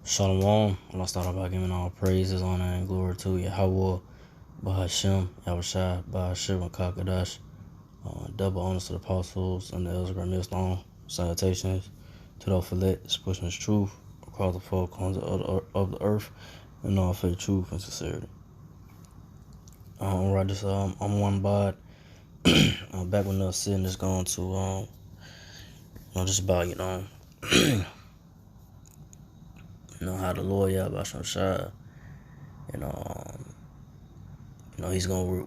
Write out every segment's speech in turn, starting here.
Shalom. Let's start off by giving all praises, honor, and glory to Yahweh, Bahashem, Yahushai, Bahashim, and Kakadash. Double honors to the apostles and the elders of Islam. Salutations to those elect, pushing his truth across the four corners of the earth, and all faith, truth, and sincerity. Right, this I'm one bod. I'm back with another sitting. Just going to just about how the Lord Yahweh he's gonna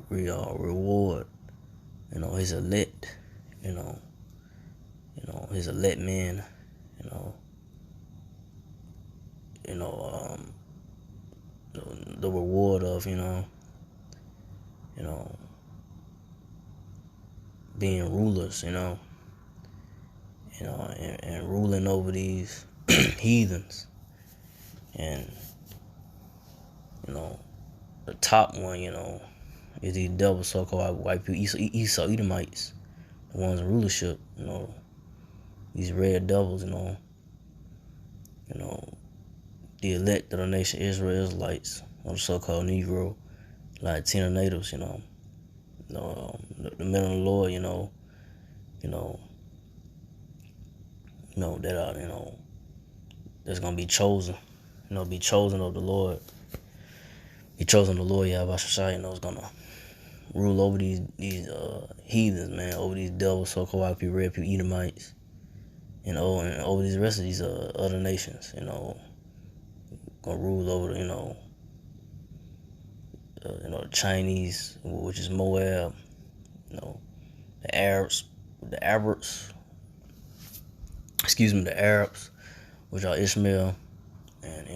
reward his elect, his elect men, you know, you know, the reward of being rulers, and ruling over these heathens, and the top one, is these devil so-called white people, Esau Edomites, the ones in rulership, these red devils, the elect of the nation Israel Israelites, or the so-called Negro, Latino natives, the men of the Lord, that are, that's gonna be chosen, be chosen of the Lord, be chosen of the Lord, Yahweh Shai, is gonna rule over these heathens, man, over these devils, so-called white people, red people, Edomites, and over these rest of these other nations, gonna rule over, the Chinese, which is Moab, the Arabs, the Arabs, which are Ishmael, and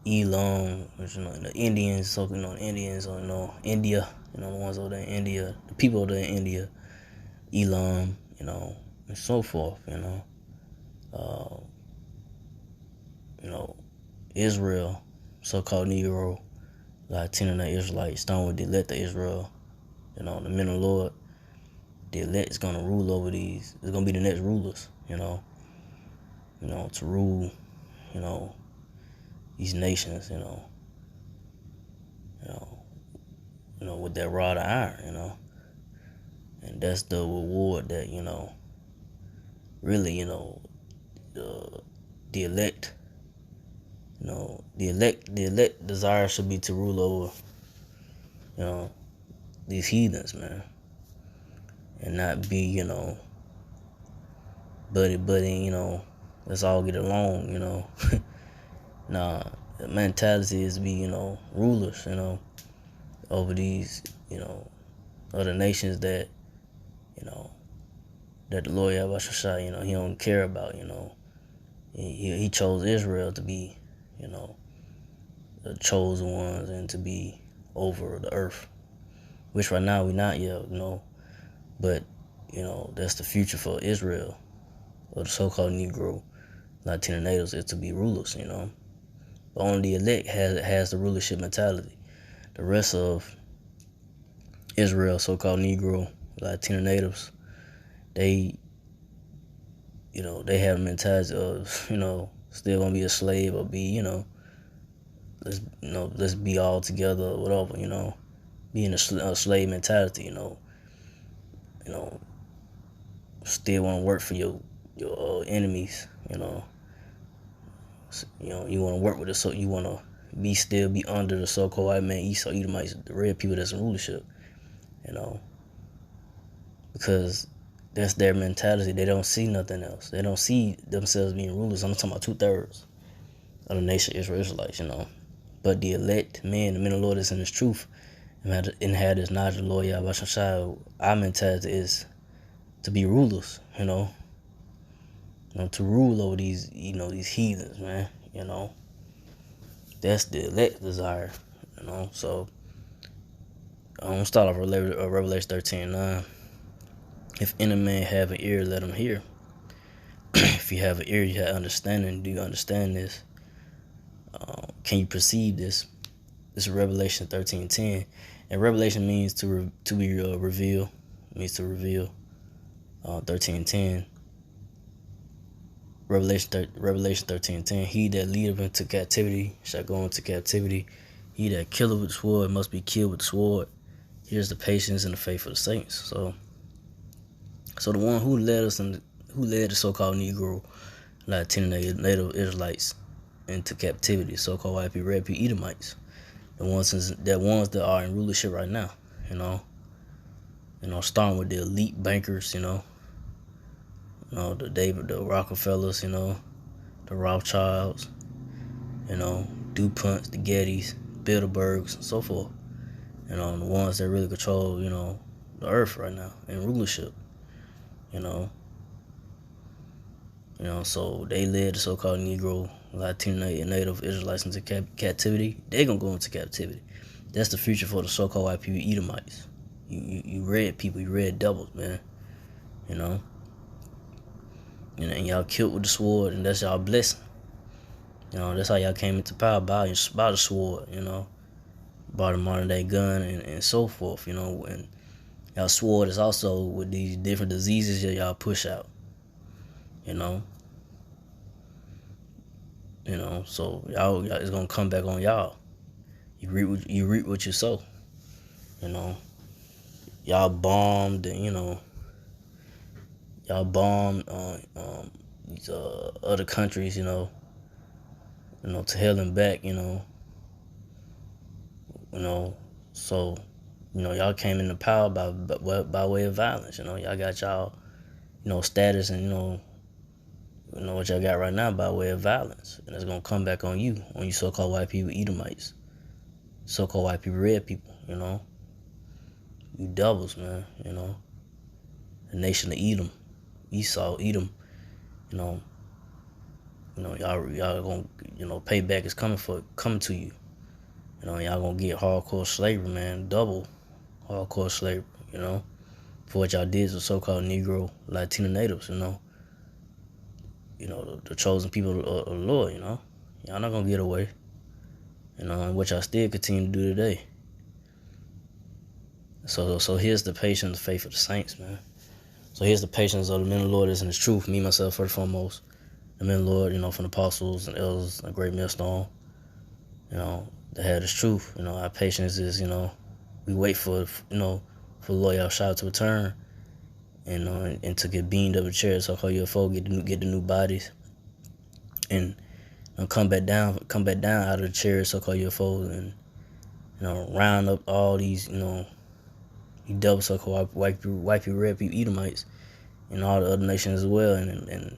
Elam, which the Indians, so the Indians, or India, the ones over there in India, the people over there in India, Elam, and so forth, Israel, so-called Negro, Latino Israelites, starting with the elect of Israel, the men of the Lord. The elect is gonna rule over these. It's gonna be the next rulers, to rule, these nations, with that rod of iron, and that's the reward that really, the elect, the elect desire should be to rule over, these heathens, man, and not be, buddy, let's all get along, Nah, the mentality is to be, rulers, over these, other nations that, that the Lord Yahweh Shai, he don't care about, He chose Israel to be, the chosen ones and to be over the earth, which right now we not yet, but, that's the future for Israel, or the so-called Negro, Latino natives, is to be rulers, But only the elect has the rulership mentality. The rest of Israel, so-called Negro, Latino natives, they have a mentality of, still gonna be a slave or be, let's be all together or whatever, be in a slave mentality, still want to work for your enemies, you want to work with us, so you want to still be under the so-called white man, Esau Edomites, the red people that's in rulership, because that's their mentality. They don't see nothing else. They don't see themselves being rulers. I'm talking about 2/3 of the nation Israel Israelites, But the elect men, the men of the Lord is in His truth, and had this knowledge of the Lord Yahweh Shai. Our mentality is to be rulers, to rule over these, these heathens, man, That's the elect desire, So I'm gonna start off Revelation 13:9. If any man have an ear, let him hear. If you have an ear, you have understanding. Do you understand this? Can you perceive this? This is Revelation 13:10, and revelation means to be revealed. It means to reveal. 13:10. Revelation 13:10. He that leadeth into captivity shall go into captivity. He that killeth with the sword must be killed with the sword. Here's the patience and the faith of the saints. So the one who led the so-called Negro, Latino Native Israelites into captivity, so-called white people, red people, Edomites, the ones that are in rulership right now, starting with the elite bankers, the Rockefellers, the Rothschilds, DuPonts, the Gettys, Bilderbergs, and so forth. The ones that really control, the earth right now in rulership. So they led the so-called Negro, Latino, and Native Israelites into captivity. They're gonna go into captivity. That's the future for the so-called white people, Edomites. You red people, you red devils, man. And y'all killed with the sword, and that's y'all blessing. That's how y'all came into power, by the sword, by the modern day gun and so forth, and y'all sword is also with these different diseases that y'all push out, so y'all it's gonna come back on y'all. You reap what you sow, y'all bombed and y'all bombed these other countries, to hell and back, so y'all came into power by way of violence. Y'all got y'all status and what y'all got right now by way of violence, and it's gonna come back on you so-called white people, Edomites, so-called white people, red people. You devils, man. The nation of Edom, Esau, Edom. Y'all gonna payback is coming to you. Y'all gonna get hardcore slavery, man, double hardcore slavery. For what y'all did to so-called Negro, Latino natives. The chosen people of the Lord. Y'all not gonna get away. And what y'all still continue to do today. So here's the patience, the faith of the saints, man. So here's the patience of the men of the Lord is in His truth. Me, myself, first and foremost. The men of the Lord, from the apostles and elders, a great millstone, that had His truth. Our patience is, we wait for the Lord Yahshua to return, and to get beamed up the chairs, so-called UFO, get the new bodies, and come back down out of the chairs, so-called UFOs, and round up all these, you double so-called white people, red people, Edomites, and all the other nations as well, and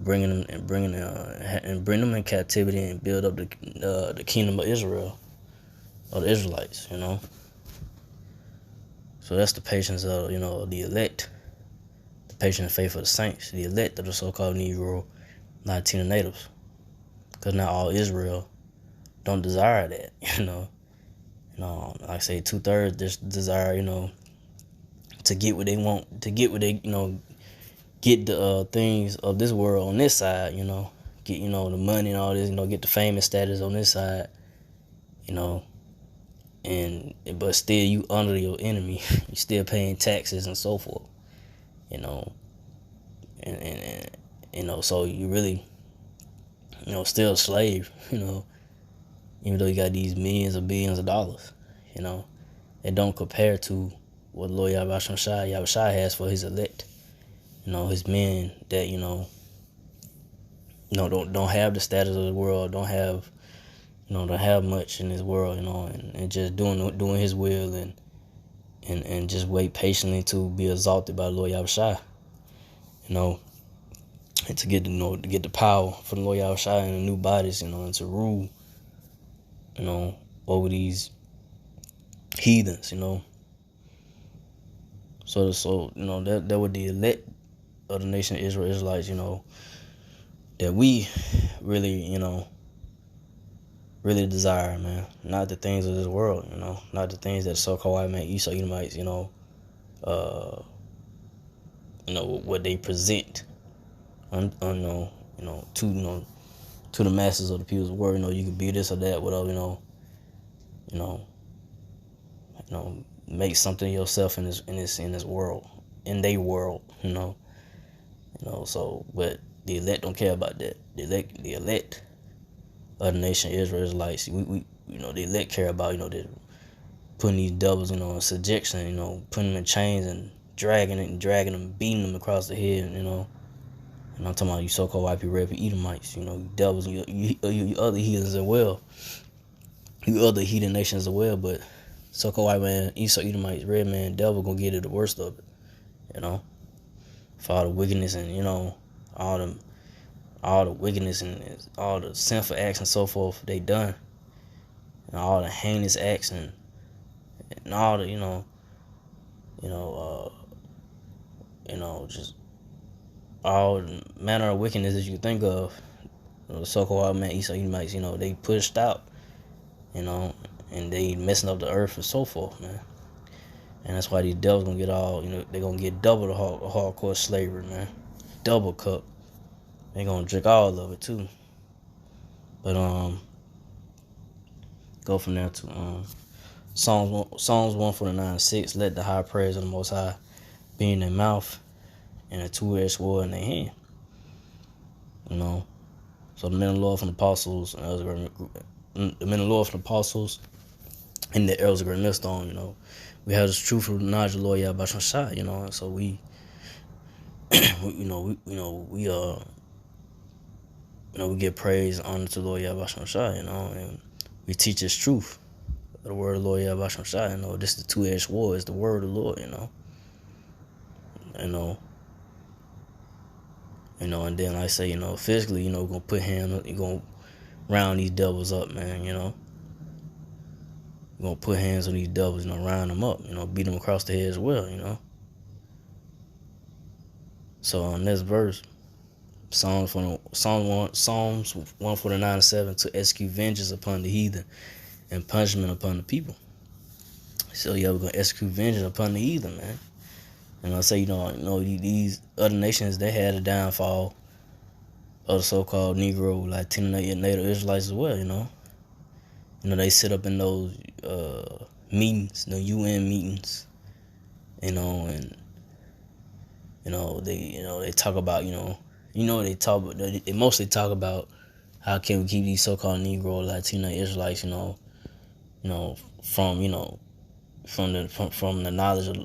bring them in captivity and build up the kingdom of Israel, or the Israelites. So that's the patience of the elect, the patience and faith of the saints, the elect of the so-called Negro, Latino natives, because not all Israel don't desire that. Like I say, 2/3 just desire to get what they want, to get what they get the things of this world on this side, get the money and all this, get the fame and status on this side, but still you under your enemy, you still paying taxes and so forth, and so you really still a slave, even though you got these millions or billions of dollars, it don't compare to what Lord Yahshua has for His elect. His men that don't have the status of the world, don't have much in this world, and just doing His will, and just wait patiently to be exalted by Lord Yahshua, and to get the power from Lord Yahshua and the new bodies, and to rule, over these heathens, So that would the elect of the nation of Israel, Israelites, that we really, really desire, man. Not the things of this world, not the things that so-called white man, Esau, Edomites, what they present, to the masses of the people's world. You can be this or that, whatever, make something of yourself in this world, in their world, So, but the elect don't care about that. The elect of the nation Israel Israelites, we the elect care about, putting these devils, in subjection, putting them in chains and dragging them, beating them across the head, And I'm talking about you so-called white people, red people, Edomites, you devils, you other heathens as well. You other heathen nations as well, but so-called white man, Esau, Edomites, red man, devil gonna get it the worst of it, for all the wickedness and, all the wickedness and all the sinful acts and so forth they done. And all the heinous acts and all the, just all manner of wickedness that you can think of. The so-called man, Esau, Edomites, they pushed out, and they messing up the earth and so forth, man. And that's why these devils gonna get all, they gonna get double the hardcore slavery, man. Double cup. They gonna drink all of it too. But go from there to Psalms 149:6. Let the high praise of the Most High be in their mouth and a two-edged sword in their hand. So the men of the Lord from the apostles, and the men of the Lord from the apostles, and the elders of great millstone. We have this truth of the knowledge of the Lord Yahweh Shai, and so we give praise and honor to the Lord Yahweh Shai, and we teach this truth of the word of the Lord Yahweh Shai. This is the two-edged sword, it's the word of the Lord, and then like I say, physically, we're gonna put hands, you're gonna round these devils up, man, We're gonna put hands on these devils, round them up, beat them across the head as well, So on this verse, Psalms 149:7, to execute vengeance upon the heathen and punishment upon the people. So yeah, we're gonna execute vengeance upon the heathen, man. And I say, these other nations, they had a downfall of the so-called Negro, Latino, Native Israelites as well, They sit up in those meetings, the UN meetings, and they talk about, they mostly talk about how can we keep these so-called Negro, Latino Israelites, from the knowledge of,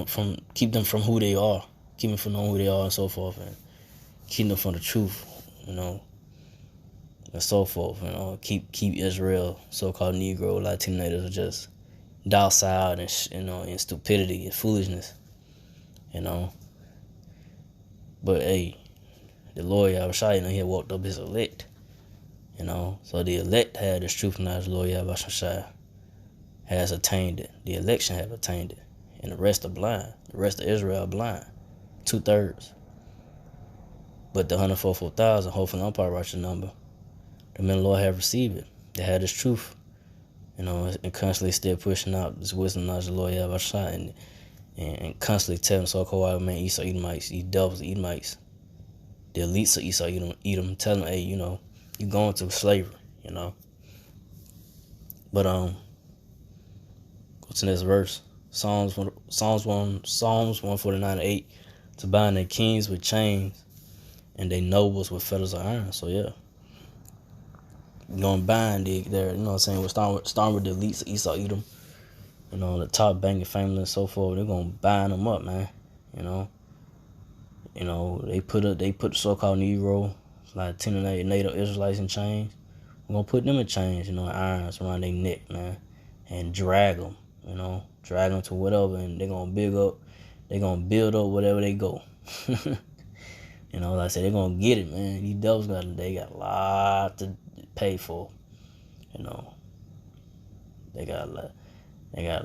from keep them from who they are, keep them from knowing who they are and so forth, and keep them from the truth, and so forth, keep Israel, so-called Negro, Latino natives, just docile and in stupidity and foolishness, But hey, the Lord Yahweh Shai, he had walked up his elect, so the elect had this truth knowledge. The Lord Yahweh Shai has attained it. The election have attained it, and the rest are blind. The rest of Israel are blind, 2/3. But the 144,000, hopefully I'm probably right your number. The men of the Lord have received it. They had this truth, and constantly still pushing out this wisdom knowledge of the Lord Yahweh Shai, and constantly telling so-called white man, Esau, Edomites, these devils, Edomites, the elites of Esau, Edom, telling them, hey, you're going to slavery, But go to this verse, Psalms 149:8, to bind their kings with chains and their nobles with fetters of iron. So yeah, you're gonna bind their, what I'm saying, we're starting with the elites of Esau, Edom, the top banking family and so forth. They're gonna bind them up, man. They put the so-called Negro, Latino, Native Israelites in chains. We're gonna put them in chains, irons around their neck, man, and drag them, drag them to whatever, and they're gonna build up whatever they go. Like I said, they're gonna get it, man. These devils got a lot to pay for, They got a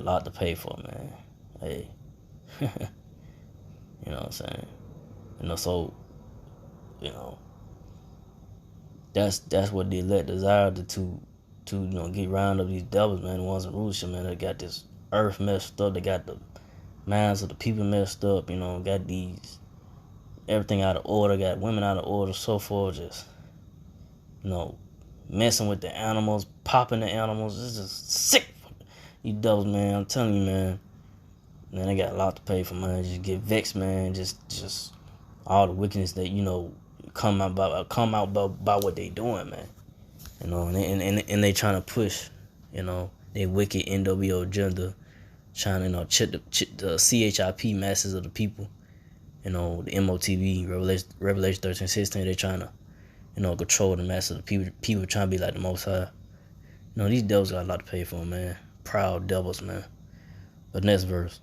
lot to pay for, man. Hey, what I'm saying? So, that's what the elect desire to get round up these devils, man. The ones in rulership, man. They got this earth messed up. They got the minds of the people messed up. Got these everything out of order. Got women out of order, so forth. Just messing with the animals, popping the animals. It's just sick. These devils, man. I'm telling you, man. Man, they got a lot to pay for, man. Just get vexed, man. Just all the wickedness that come out by what they doing, man. You know, and they trying to push, you know, they wicked NWO agenda, trying to, you know, chip the CHIP masses of the people. You know, the MOTV, Revelation 13:16, they trying to, you know, control the masses of the people. People trying to be like the Most High. You know, these devils got a lot to pay for, man. Proud devils, man. But next verse.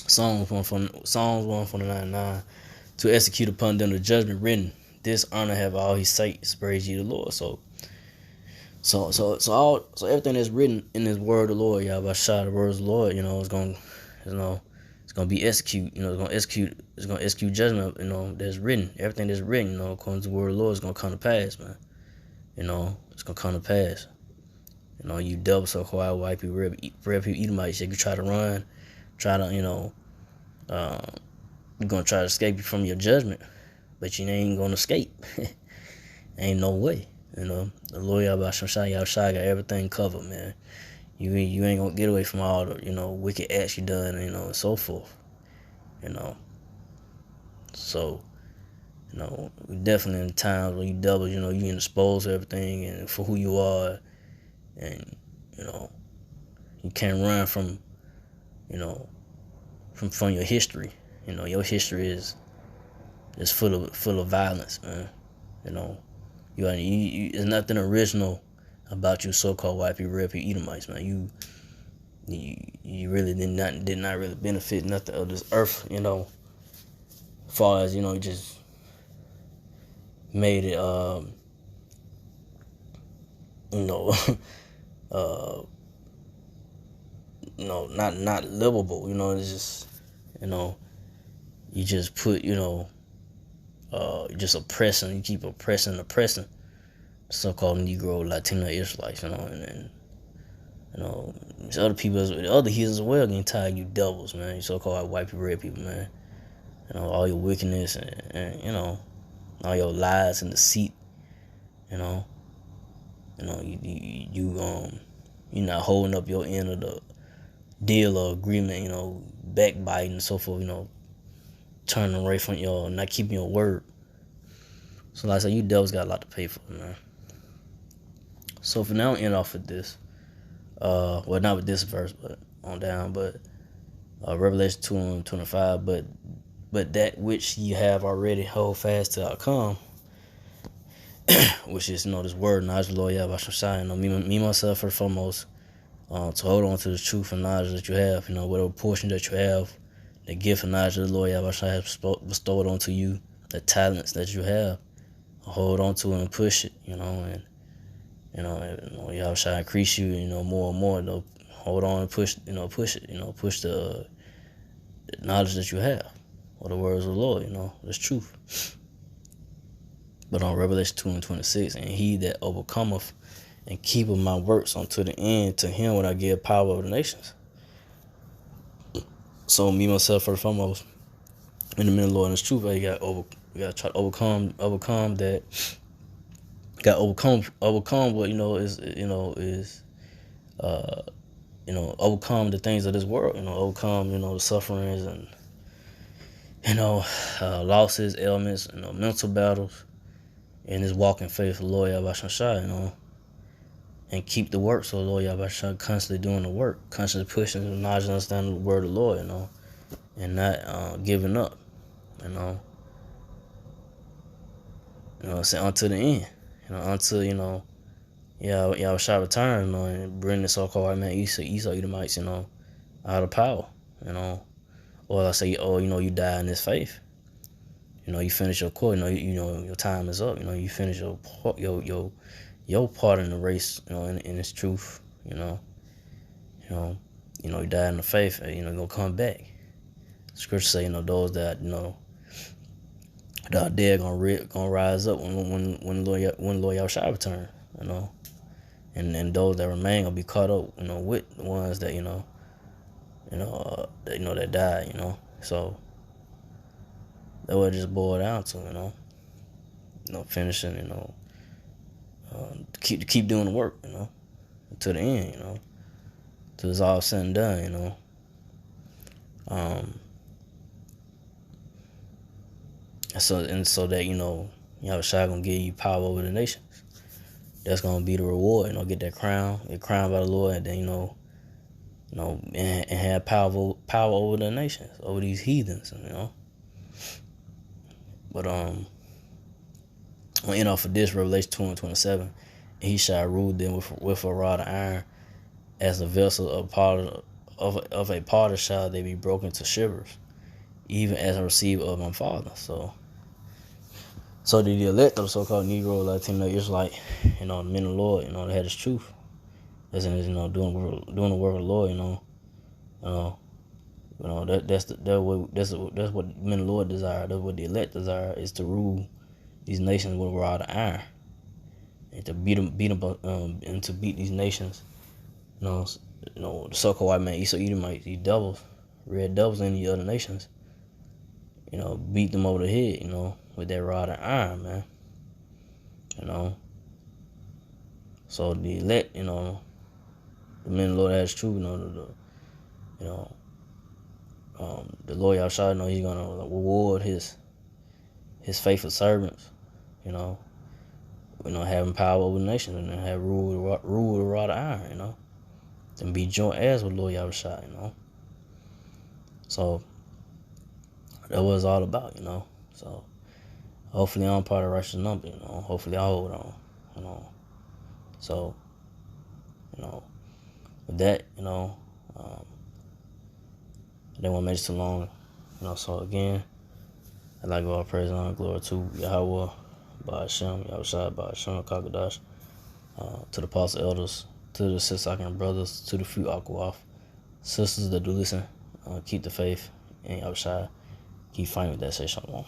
Psalms 149:9. To execute upon them the judgment written. This honor have all his sights. Praise ye the Lord. So everything that's written in this word of the Lord, y'all, by shot the words of the Lord, you know, it's gonna be execute, you know, it's gonna execute judgment, you know, that's written. Everything that's written, you know, according to the word of the Lord is gonna come to pass, man. You know, it's gonna come to pass. You know, you devil so quiet, white people, red people, Edomites, you try to run, try to, you know, you're gonna try to escape from your judgment, but you ain't gonna escape. Ain't no way. You know, the Lord Yahshua got everything covered, man. You ain't gonna get away from all the, you know, wicked acts you done, you know, and so forth. You know. So, you know, we definitely in times where you double, you know, you can expose everything and for who you are, and, you know, you can't run from, you know, from your history. You know, your history is full of violence, man. You know, there's nothing original about you so-called white people, red people, Edomites, man. You really did not really benefit nothing of this earth, you know. As far as, you know, you just made it, you know, you know, not livable. You know, it's just, you know, you just put, you know, you just oppressing. You keep oppressing, so-called Negro, Latino, Israelites, you know, and you know, there's other people, other heathens as well getting tired of you devils, man. You so-called white people, red people, man. You know, all your wickedness and you know, all your lies and deceit. You know, you're not holding up your end of the deal or agreement. You know, backbiting and so forth. You know, turning away from not keeping your word. So like I said, you devils got a lot to pay for, man. So for now, I'll end off with this. Well, not with this verse, but on down. But Revelation 2:25. But that which ye have already hold fast to outcome, which is, you know, this word, knowledge of the Lord Yahweh Shai. You know, me myself first and foremost, to hold on to the truth and knowledge that you have. You know, whatever portion that you have, the gift and knowledge of the Lord Yahweh Shai has bestowed onto you, the talents that you have, hold on to it and push it. You know, and you know, Yahweh Shai increase you. You know, more and more. You know, hold on and push. You know, push it. You know, push the knowledge that you have, or the words of the Lord. You know, that's truth. But on Revelation 2:26, and he that overcometh and keepeth my works unto the end, to him will I give power over the nations. So me myself first and foremost, in the middle of the Lord and His truth, you got to try to overcome that. Got to overcome what, you know, overcome the things of this world. You know, overcome, you know, the sufferings and, you know, losses, ailments, you know, mental battles, and this walk in faith of the Lord Yahweh Shai, you know, and keep the work. So the Lord Yahweh Shai constantly doing the work, constantly pushing the knowledge and understanding the word of the Lord, you know, and not giving up, you know, say until the end, you know, until, you know, Yahweh Shai return, you know, and bring the so-called white man Esau Edomites, you know, out of power, you know, or I say, oh, you know, you die in this faith. You know, you finish your course. You know, your time is up. You know, you finish your part in the race. You know, in its truth. You know, you die in the faith. You know, you're gonna come back. Scripture say, you know, those that, you know, that are dead gonna rise up when Lord Yahushua return. You know, and those that remain gonna be caught up. You know, with the ones that that died. You know, so. That what it just boiled down to, you know, finishing, you know, keep doing the work, you know, to the end, you know, till it's all said and done, you know. So that, Shai gonna give you power over the nations. That's gonna be the reward, get that crown, get crowned by the Lord, and then and have power over the nations, over these heathens. But I'm off of this Revelation 2:27. He shall rule them with a rod of iron, as a vessel of a potter shall they be broken to shivers, even as I received of my Father. So the elect of the so-called Negro, Latino, Israelite, the men of the Lord, they had this truth. As in, doing the work of the Lord, that's what the men of the Lord desire. That's what the elect desire, is to rule these nations with a rod of iron, and to beat them, and to beat these nations. The so-called white man, Esau, Edomites, these devils, red devils in the other nations. Beat them over the head, with that rod of iron, man. So the elect, the men of the Lord has true, the Lord Yahshua, he's gonna reward his faithful servants, having power over the nation, and have rule the rod of iron, and be joint heirs with Lord Yahshua, So that was all about, So hopefully I'm part of the righteous number, Hopefully I hold on, So, with that, I didn't want to make it too long, So again, I'd like to give all praise and honor, glory to Yahweh, Ba'ashem, Yahushua, Ba'ashem, Kakadash, to the apostle elders, to the sister brothers, to the few Akwaf, sisters that do listen, keep the faith, and Yahushua, keep fighting with that, say shalom.